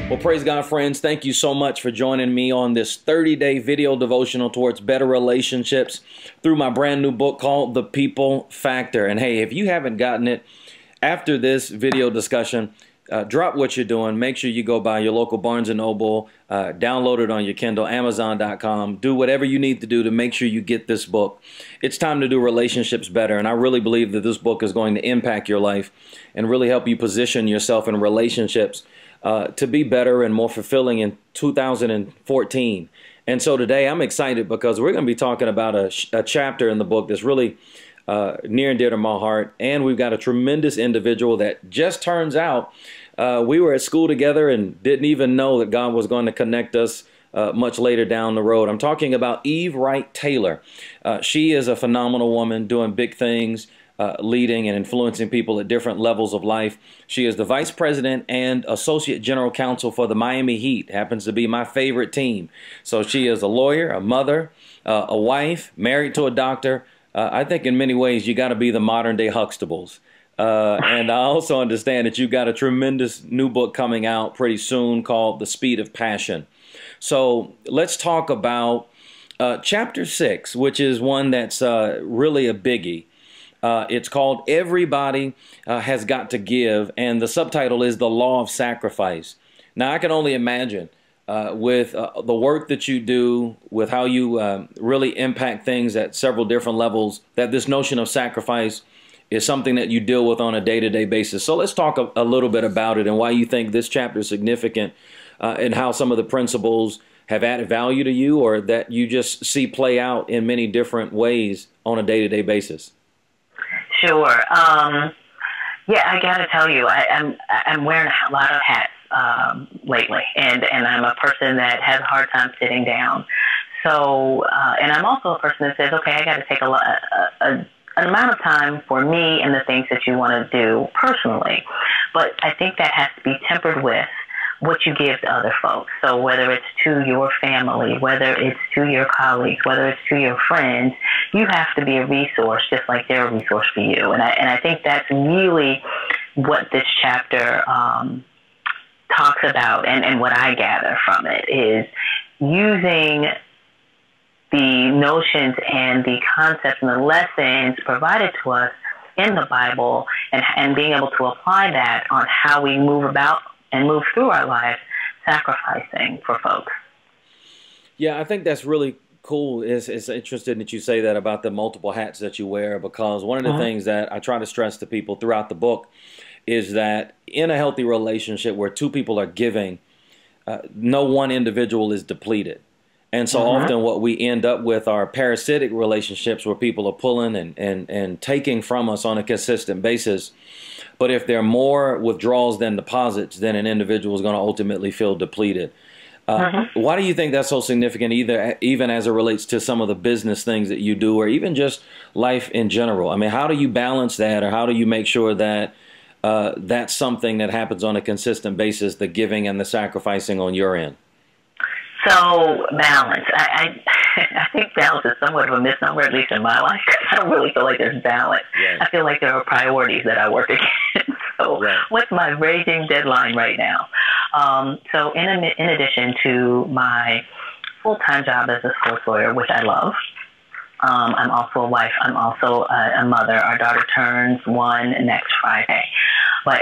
Well, praise God, friends. Thank you so much for joining me on this 30-day video devotional towards better relationships through my brand new book called The People Factor. And hey, if you haven't gotten it, after this video discussion, drop what you're doing. Make sure you go by your local Barnes & Noble, download it on your Kindle, Amazon.com. Do whatever you need to do to make sure you get this book. It's time to do relationships better, and I really believe that this book is going to impact your life and really help you position yourself in relationships to be better and more fulfilling in 2014. And so today I'm excited because we're going to be talking about a chapter in the book that's really near and dear to my heart. And we've got a tremendous individual that just turns out we were at school together and didn't even know that God was going to connect us much later down the road. I'm talking about Wright Taylor. She is a phenomenal woman doing big things, leading and influencing people at different levels of life. She is the Vice President and Associate General Counsel for the Miami Heat. Happens to be my favorite team. So she is a lawyer, a mother, a wife, married to a doctor. I think in many ways you got to be the modern day Huxtables. And I also understand that you've got a tremendous new book coming out pretty soon called The Speed of Passion. So let's talk about chapter 6, which is one that's really a biggie. It's called Everybody Has Got to Give, and the subtitle is The Law of Sacrifice. Now, I can only imagine with the work that you do, with how you really impact things at several different levels, that this notion of sacrifice is something that you deal with on a day-to-day basis. So let's talk a little bit about it and why you think this chapter is significant and how some of the principles have added value to you or that you just see play out in many different ways on a day-to-day basis. Sure. Yeah, I got to tell you, I'm wearing a lot of hats lately, and I'm a person that has a hard time sitting down. So, and I'm also a person that says, okay, I got to take an amount of time for me and the things that you want to do personally. But I think that has to be tempered with what you give to other folks. So whether it's to your family, whether it's to your colleagues, whether it's to your friends, you have to be a resource just like they're a resource for you. And I think that's really what this chapter talks about, and what I gather from it is using the notions and the concepts and the lessons provided to us in the Bible and being able to apply that on how we move about and move through our lives, sacrificing for folks. Yeah, I think that's really cool. It's interesting that you say that about the multiple hats that you wear, because one of the things that I try to stress to people throughout the book is that in a healthy relationship where two people are giving, no one individual is depleted. And so often what we end up with are parasitic relationships where people are pulling and taking from us on a consistent basis. But if there are more withdrawals than deposits, then an individual is going to ultimately feel depleted. Why do you think that's so significant, even as it relates to some of the business things that you do, or even just life in general? I mean, how do you balance that, or how do you make sure that that's something that happens on a consistent basis, the giving and the sacrificing on your end? So balance, I think balance is somewhat of a misnomer, at least in my life. I don't really feel like there's balance. Right. I feel like there are priorities that I work against. So what's my raging deadline right now? So in addition to my full-time job as a sports lawyer, which I love, I'm also a wife. I'm also a mother. Our daughter turns 1 next Friday.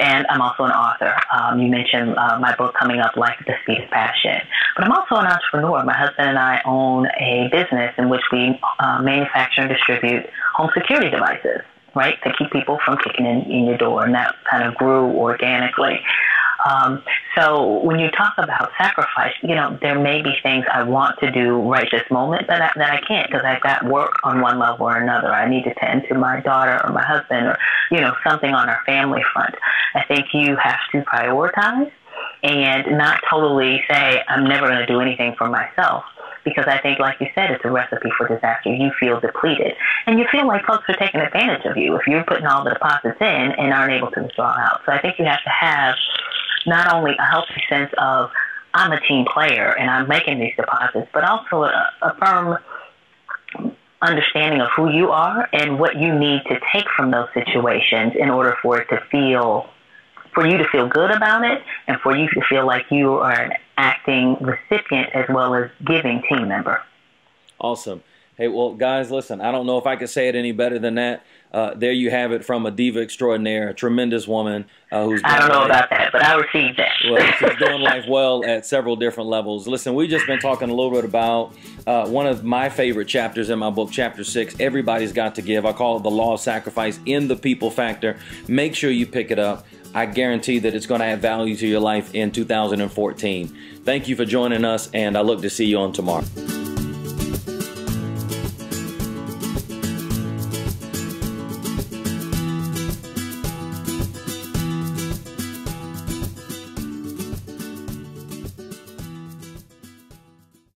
And I'm also an author. You mentioned my book coming up, Life at the Speed of Passion. But I'm also an entrepreneur. My husband and I own a business in which we manufacture and distribute home security devices, right, to keep people from kicking in your door. And that kind of grew organically. So when you talk about sacrifice, you know, there may be things I want to do right this moment that I can't, because I've got work on one level or another. I need to tend to my daughter or my husband, or, you know, something on our family front. I think you have to prioritize and not totally say, I'm never going to do anything for myself. Because I think, like you said, it's a recipe for disaster. You feel depleted. And you feel like folks are taking advantage of you if you're putting all the deposits in and aren't able to withdraw out. So I think you have to have not only a healthy sense of, I'm a team player and I'm making these deposits, but also a firm understanding of who you are and what you need to take from those situations in order for it to feel for you to feel good about it and for you to feel like you are an acting recipient as well as giving team member. Awesome. Hey, well, guys, listen, I don't know if I could say it any better than that. There you have it from a diva extraordinaire, a tremendous woman who's... I don't know about that, but I received that. Well, she's doing life well at several different levels. Listen, we've just been talking a little bit about one of my favorite chapters in my book, Chapter 6, Everybody's Got to Give. I call it the Law of Sacrifice in the People Factor. Make sure you pick it up. I guarantee that it's going to add value to your life in 2014. Thank you for joining us, and I look to see you on tomorrow.